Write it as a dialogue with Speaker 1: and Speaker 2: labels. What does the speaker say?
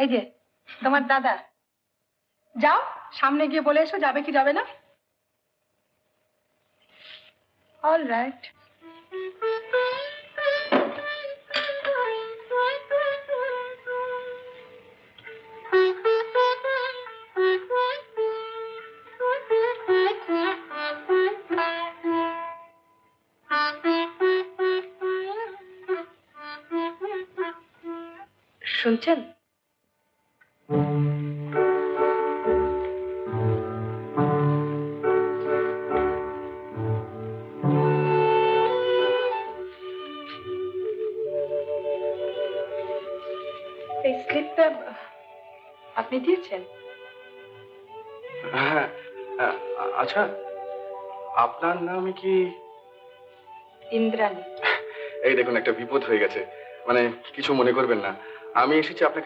Speaker 1: এই যে তোমার দাদা, যাও সামনে গিয়ে বলে এসো যাবে কি যাবে না। All right. শুনছেন? এই স্লিপটা আপনি দিয়েছেন?
Speaker 2: হ্যাঁ। আচ্ছা, আপনার নাম কি?
Speaker 1: ইন্দ্রাণী।
Speaker 2: এই দেখুন, একটা বিপদ হয়ে গেছে। মানে কিছু মনে করবেন না, আমি এসেছি আপনাকে